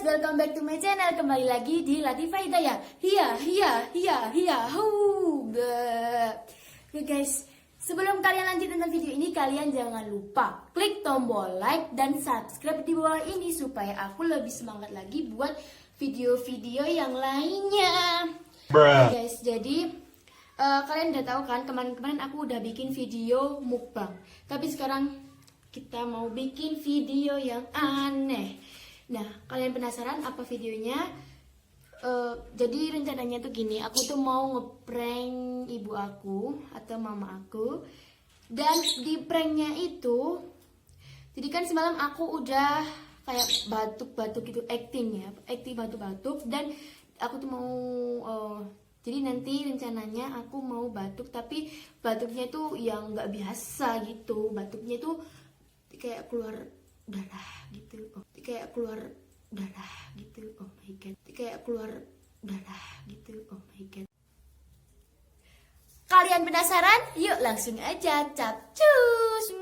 welcome back to my channel. Kembali lagi di Latifah Hidayah. Oke guys, sebelum kalian lanjut nonton video ini, kalian jangan lupa klik tombol like dan subscribe di bawah ini supaya aku lebih semangat lagi buat video-video yang lainnya. Oke guys, jadi kalian udah tahu kan, kemarin aku udah bikin video mukbang. Tapi sekarang kita mau bikin video yang aneh. Nah, kalian penasaran apa videonya? Jadi rencananya tuh gini, aku tuh mau ngeprank ibu aku atau mama aku. Dan di pranknya itu, jadi kan semalam aku udah kayak batuk-batuk gitu, acting batuk-batuk. Dan aku tuh mau, jadi nanti rencananya aku mau batuk, tapi batuknya tuh yang nggak biasa gitu. Batuknya tuh kayak keluar darah gitu, kayak keluar darah gitu, oh my god, kayak keluar darah gitu, oh my god. Kalian penasaran? Yuk langsung aja capcus.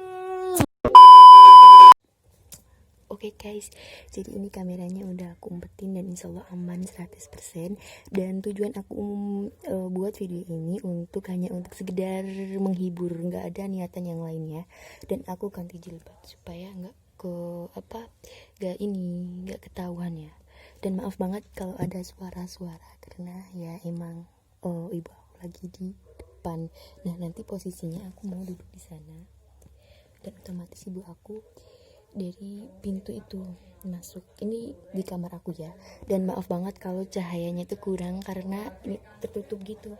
Oke guys, jadi ini kameranya udah aku umpetin dan insya Allah aman 100%. Dan tujuan aku buat video ini hanya untuk sekedar menghibur, nggak ada niatan yang lainnya. Dan aku ganti jilbab supaya nggak nggak ketahuan ya. Dan maaf banget kalau ada suara-suara karena ya emang ibu aku lagi di depan. Nah nanti posisinya aku mau duduk di sana dan otomatis ibu aku dari pintu itu masuk. Ini di kamar aku ya, dan maaf banget kalau cahayanya itu kurang karena ini tertutup gitu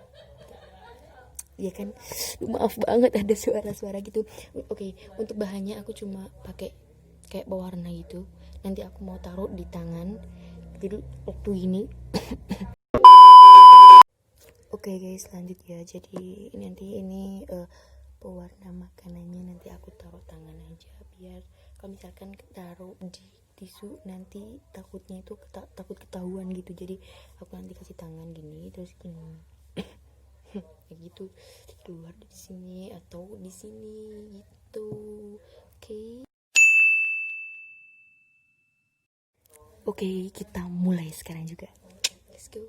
ya kan. Maaf banget ada suara-suara gitu. Oke, untuk bahannya aku cuma pakai kayak pewarna gitu, nanti aku mau taruh di tangan jadi waktu ini. Oke guys, lanjut ya. Jadi nanti ini pewarna makanannya nanti aku taruh tangan aja, biar kalau misalkan taruh di tisu nanti takutnya itu takut ketahuan gitu. Jadi aku nanti kasih tangan gini terus gini kayak gitu, keluar di sini atau di sini gitu. Oke, kita mulai sekarang juga. Let's go.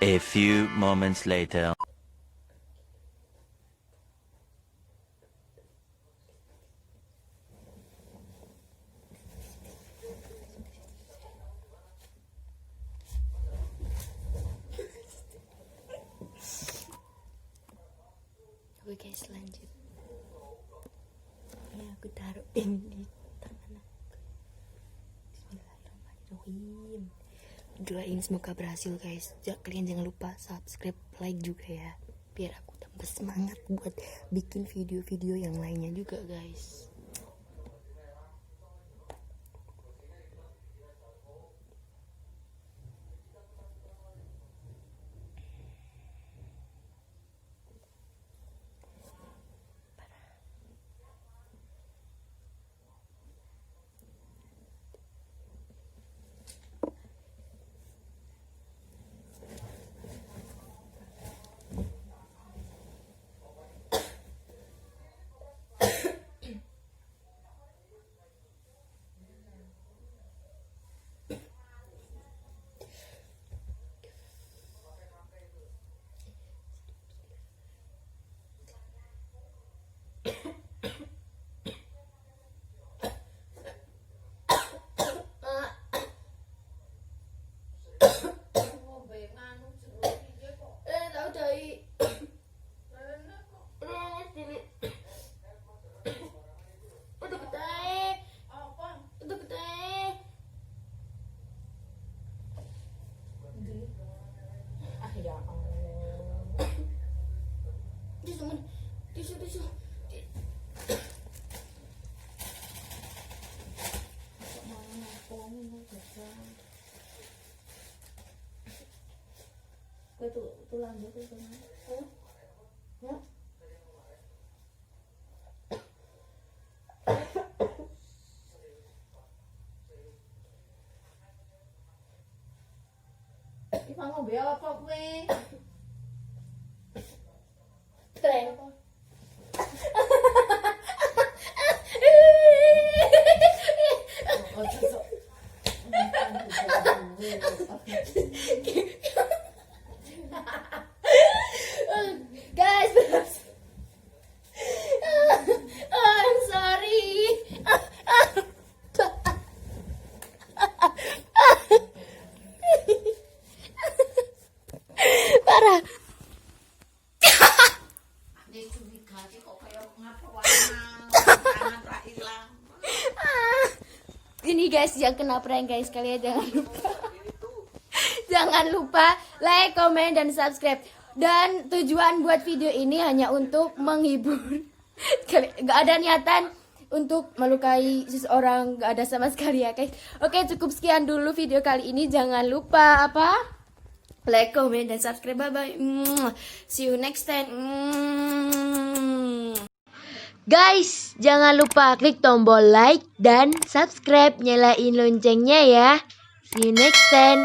A few moments later. Oke guys, lanjut. Ini aku taruh ini di tangan aku. Bismillahirrahmanirrahim. Doain semoga berhasil guys. Kalian jangan lupa subscribe, like juga ya, biar aku tambah semangat buat bikin video-video yang lainnya juga guys. Ibu ngombe apa kowe? Tren. Oh, cocok. Guys, I'm sorry. Parah. Dia curiga kok kayak ngapa tangan ra ilang. Ini guys yang kena prank guys, kalian jangan lupa. Jangan lupa like, komen, dan subscribe. Dan tujuan buat video ini hanya untuk menghibur. Gak ada niatan untuk melukai seseorang, gak ada sama sekali ya guys. Oke, cukup sekian dulu video kali ini. Jangan lupa apa? Like, comment, dan subscribe. Bye bye. See you next time. Guys, jangan lupa klik tombol like dan subscribe, nyalain loncengnya ya. See you next time.